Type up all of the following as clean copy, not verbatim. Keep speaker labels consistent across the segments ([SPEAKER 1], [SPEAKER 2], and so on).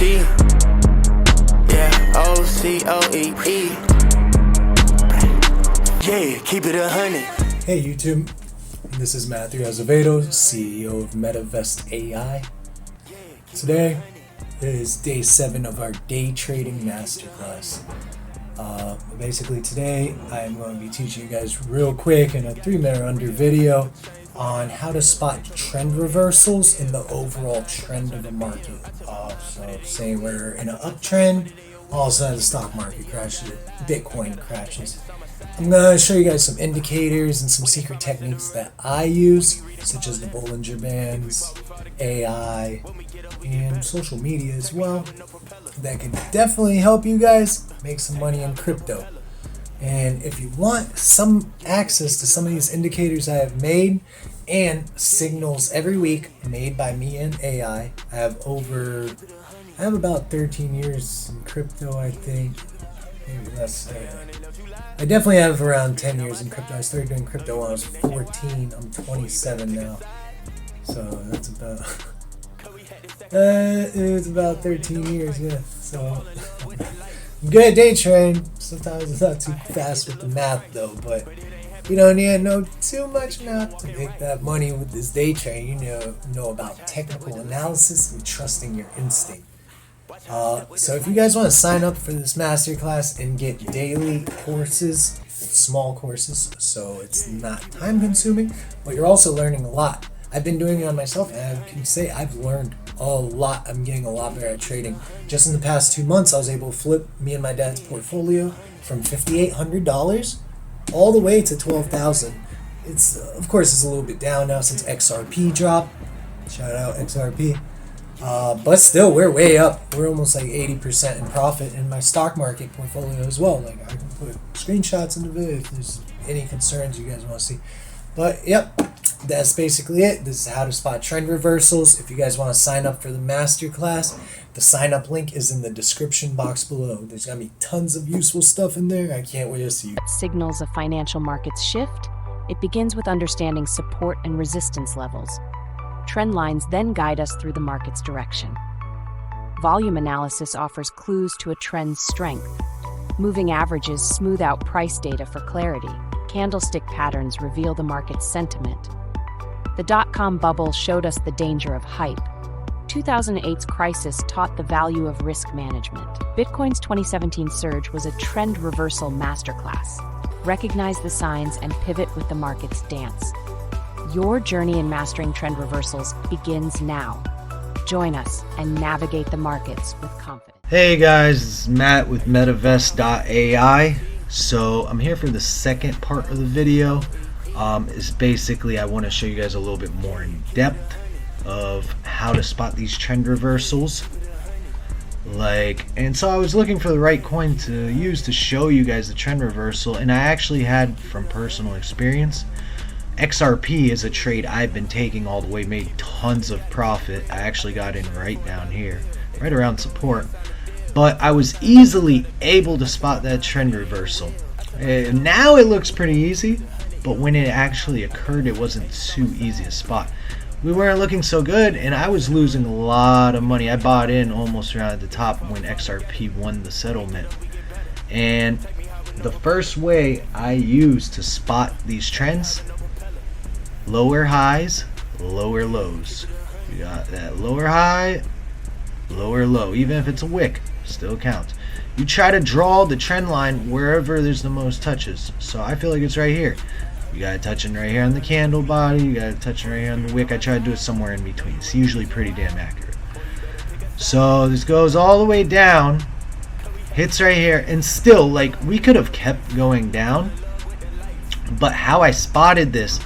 [SPEAKER 1] T. Yeah, OCOEE. Yeah, keep it 100.
[SPEAKER 2] Hey YouTube, this is Matthew Azevedo, CEO of MetaVest AI. Today is day 7 of our day trading masterclass. Basically today I'm going to be teaching you guys real quick in a 3-minute under video on how to spot trend reversals in the overall trend of the market. So say we're in an uptrend, all of a sudden the stock market crashes, Bitcoin crashes. I'm going to show you guys some indicators and some secret techniques that I use, such as the Bollinger Bands, AI, and social media as well, that can definitely help you guys make some money in crypto. And if you want some access to some of these indicators I have made and signals every week made by me and AI, I have about 13 years in crypto, I think. Maybe less. I definitely have around 10 years in crypto. I started doing crypto when I was 14. I'm 27 now. So that's about it's about 13 years, yeah. So I'm good at day trading. Sometimes it's not too fast with the math though, but you don't need to know too much math to make that money with this day trading. You know about technical analysis and trusting your instinct. So if you guys want to sign up for this masterclass and get daily courses, small courses, so it's not time consuming, but you're also learning a lot. I've been doing it on myself, and I can say I've learned a lot. I'm getting a lot better at trading. Just in the past 2 months, I was able to flip me and my dad's portfolio from $5,800 all the way to $12,000. It's of course it's a little bit down now since XRP dropped. Shout out XRP. But still, we're way up. We're almost like 80% in profit in my stock market portfolio as well. Like I can put screenshots in the video if there's any concerns you guys want to see. But yep, that's basically it. This is how to spot trend reversals. If you guys want to sign up for the masterclass, the sign up link is in the description box below. There's gonna be tons of useful stuff in there. I can't wait to see you.
[SPEAKER 3] Signals of financial markets shift. It begins with understanding support and resistance levels. Trend lines then guide us through the market's direction. Volume analysis offers clues to a trend's strength. Moving averages smooth out price data for clarity. Candlestick patterns reveal the market's sentiment. The dot-com bubble showed us the danger of hype. 2008's crisis taught the value of risk management. Bitcoin's 2017 surge was a trend reversal masterclass. Recognize the signs and pivot with the market's dance. Your journey in mastering trend reversals begins now. Join us and navigate the markets with confidence.
[SPEAKER 4] Hey guys, this is Matt with MetaVest.ai. So I'm here for the second part of the video. Is basically I want to show you guys a little bit more in depth of how to spot these trend reversals. And so I was looking for the right coin to use to show you guys the trend reversal, and I actually had, from personal experience, XRP is a trade I've been taking all the way, made tons of profit. I actually got in right down here, right around support, but I was easily able to spot that trend reversal. And now it looks pretty easy, but when it actually occurred, it wasn't too easy to spot. We weren't looking so good, and I was losing a lot of money. I bought in almost around at the top when XRP won the settlement. And the first way I use to spot these trends: lower highs, lower lows. You got that lower high, lower low. Even if it's a wick, still counts. You try to draw the trend line wherever there's the most touches. So I feel like it's right here. You got it touching right here on the candle body. You got it touching right here on the wick. I try to do it somewhere in between. It's usually pretty damn accurate. So this goes all the way down, hits right here, and still, like, we could have kept going down. But how I spotted this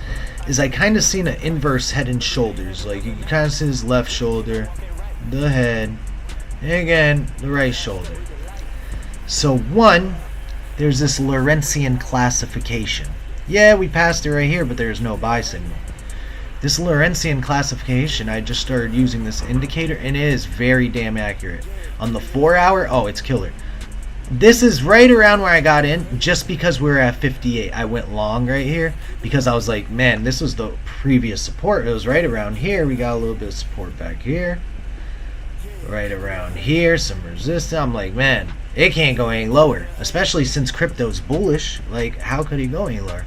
[SPEAKER 4] is I kind of seen an inverse head and shoulders. Like, you can kind of see his left shoulder, the head, and again the right shoulder. So one, there's this Lorentzian classification. Yeah, we passed it right here, but there's no buy signal. This Lorentzian classification, I just started using this indicator, and it is very damn accurate. On the 4 hour, oh, it's killer. This is right around where I got in, just because we were at 58. I went long right here because I was like, man, this was the previous support. It was right around here. We got a little bit of support back here, right around here, some resistance. I'm like, man, it can't go any lower, especially since crypto's bullish. Like, how could it go any lower?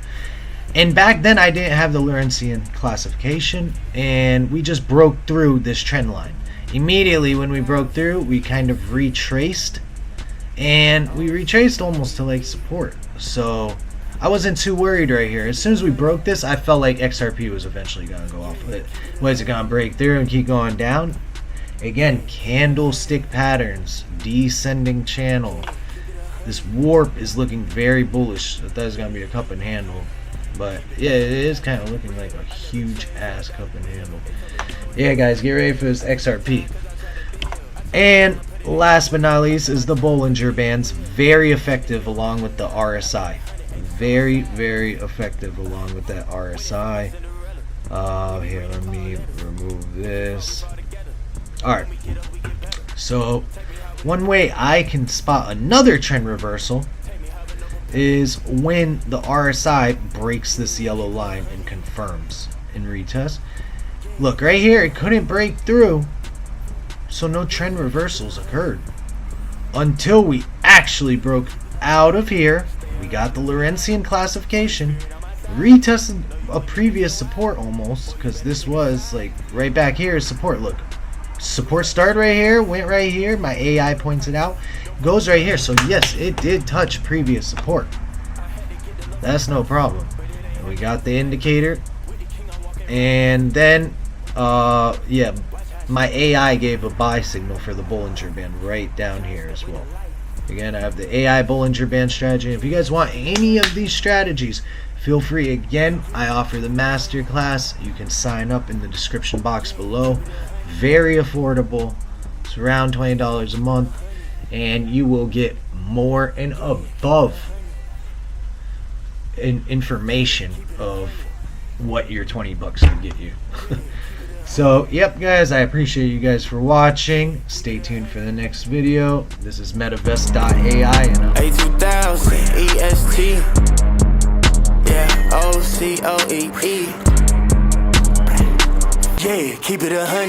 [SPEAKER 4] And back then I didn't have the Lorentzian classification, and we just broke through this trend line. Immediately when we broke through, we kind of retraced, and we retraced almost to like support. So I wasn't too worried right here. As soon as we broke this, I felt like XRP was eventually going to go off of it. Was it going to break through and keep going down? Again, candlestick patterns, descending channel. This warp is looking very bullish. I thought it was going to be a cup and handle. But yeah, it is kind of looking like a huge ass cup and handle. Yeah, guys, get ready for this XRP. And last but not least is the Bollinger Bands. Very effective along with the RSI. Very, very effective along with that RSI. Here, let me remove this. Alright. So, one way I can spot another trend reversal is when the RSI breaks this yellow line and confirms in retest. Look, right here, it couldn't break through, so no trend reversals occurred until we actually broke out of here. We got the Lorentzian classification, retested a previous support almost, because this was like right back here is support. Look, support started right here, went right here, my AI points it out, goes right here. So yes, it did touch previous support. That's no problem. And we got the indicator, and then yeah, my AI gave a buy signal for the Bollinger Band right down here as well. Again, I have the AI Bollinger Band strategy. If you guys want any of these strategies, feel free. Again, I offer the masterclass. You can sign up in the description box below. Very affordable. It's around $20 a month, and you will get more and above information of what your 20 bucks can get you. So, yep, guys, I appreciate you guys for watching. Stay tuned for the next video. This is MetaVest.ai, and I'm
[SPEAKER 1] A2000 EST. Yeah, OCOEE. Yeah, keep it 100.